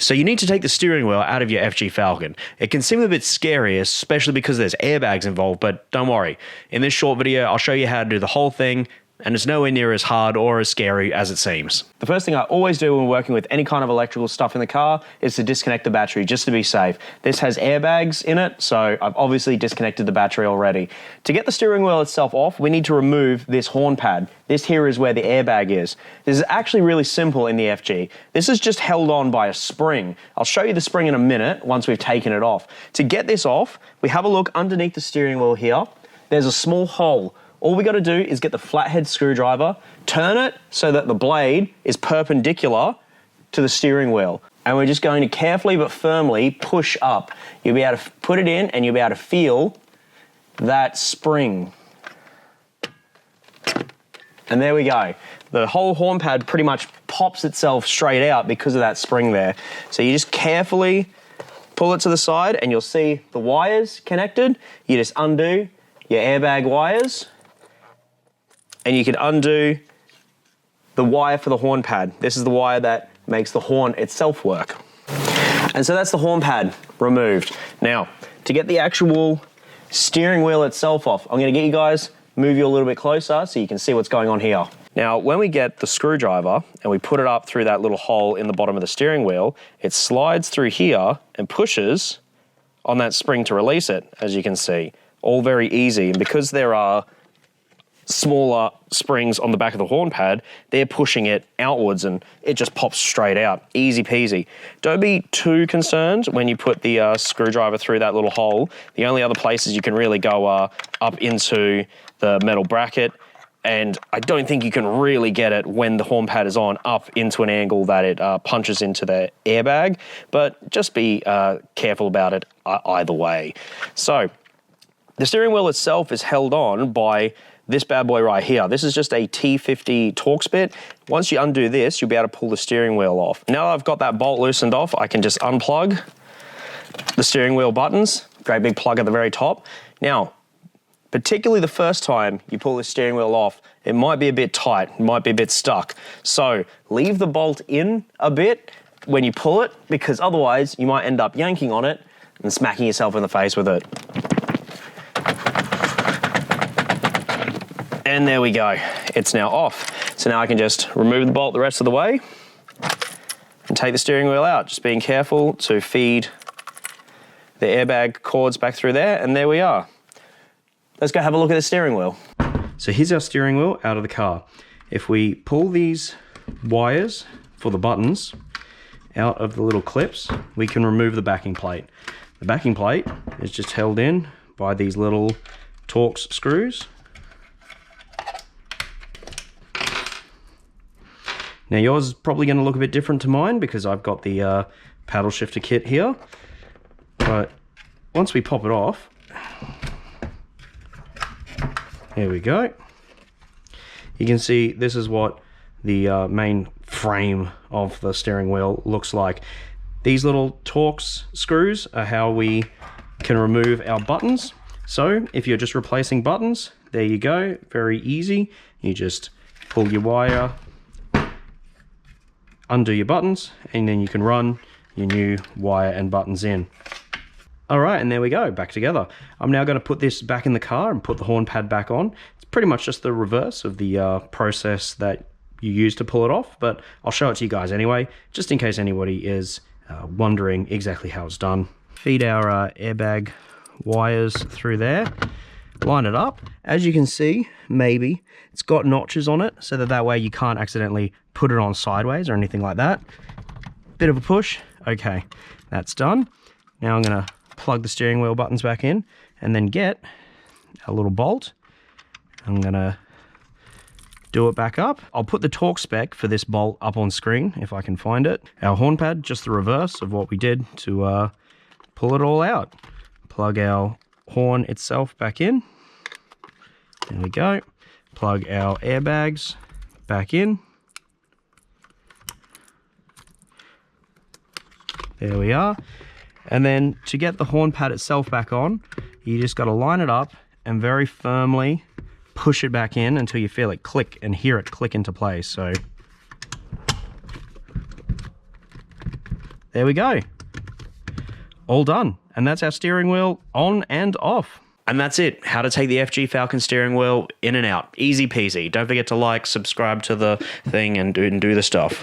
So you need to take the steering wheel out of your FG Falcon. It can seem a bit scary, especially because there's airbags involved, but don't worry. In this short video, I'll show you how to do the whole thing, and it's nowhere near as hard or as scary as it seems. The first thing I always do when working with any kind of electrical stuff in the car is to disconnect the battery just to be safe. This has airbags in it, so I've obviously disconnected the battery already. To get the steering wheel itself off, we need to remove this horn pad. This here is where the airbag is. This is actually really simple in the FG. This is just held on by a spring. I'll show you the spring in a minute once we've taken it off. To get this off, we have a look underneath the steering wheel here. There's a small hole. All we got to do is get the flathead screwdriver, turn it so that the blade is perpendicular to the steering wheel. And we're just going to carefully but firmly push up. You'll be able to put it in and you'll be able to feel that spring. And there we go. The whole horn pad pretty much pops itself straight out because of that spring there. So you just carefully pull it to the side and you'll see the wires connected. You just undo your airbag wires. And you can undo the wire for the horn pad. This is the wire that makes the horn itself work. And so that's the horn pad removed. Now, to get the actual steering wheel itself off, I'm gonna get you guys, move you a little bit closer so you can see what's going on here. Now, when we get the screwdriver and we put it up through that little hole in the bottom of the steering wheel, it slides through here and pushes on that spring to release it, as you can see. All very easy, and because there are smaller springs on the back of the horn pad, they're pushing it outwards and it just pops straight out. Easy peasy. Don't be too concerned when you put the screwdriver through that little hole. The only other places you can really go are up into the metal bracket, and I don't think you can really get it when the horn pad is on up into an angle that it punches into the airbag, but just be careful about it either way. So the steering wheel itself is held on by this bad boy right here. This is just a T50 Torx bit. Once you undo this, you'll be able to pull the steering wheel off. Now that I've got that bolt loosened off, I can just unplug the steering wheel buttons. Great big plug at the very top. Now, particularly the first time you pull the steering wheel off, it might be a bit tight, it might be a bit stuck. So leave the bolt in a bit when you pull it, because otherwise you might end up yanking on it and smacking yourself in the face with it. And there we go, it's now off. So now I can just remove the bolt the rest of the way and take the steering wheel out, just being careful to feed the airbag cords back through there, and there we are. Let's go have a look at the steering wheel. So here's our steering wheel out of the car. If we pull these wires for the buttons out of the little clips, we can remove the backing plate. The backing plate is just held in by these little Torx screws. Now yours is probably going to look a bit different to mine because I've got the paddle shifter kit here. But once we pop it off, there we go. You can see this is what the main frame of the steering wheel looks like. These little Torx screws are how we can remove our buttons. So if you're just replacing buttons, there you go, very easy. You just pull your wire, undo your buttons, and then you can run your new wire and buttons in. All right, and there we go, back together. I'm now going to put this back in the car and put the horn pad back on. It's pretty much just the reverse of the process that you use to pull it off, but I'll show it to you guys anyway, just in case anybody is wondering exactly how it's done. Feed our airbag wires through there, line it up. As you can see, maybe it's got notches on it so that way you can't accidentally put it on sideways or anything like that. Bit of a push. Okay, that's done. Now I'm gonna plug the steering wheel buttons back in and then get a little bolt. I'm gonna do it back up. I'll put the torque spec for this bolt up on screen if I can find it. Our horn pad, just the reverse of what we did to pull it all out. Plug our horn itself back in. There we go. Plug our airbags back in. There we are. And then to get the horn pad itself back on, you just got to line it up and very firmly push it back in until you feel it click and hear it click into place. So there we go. All done. And that's our steering wheel on and off. And that's it. How to take the FG Falcon steering wheel in and out. Easy peasy. Don't forget to like, subscribe to the thing, and do the stuff.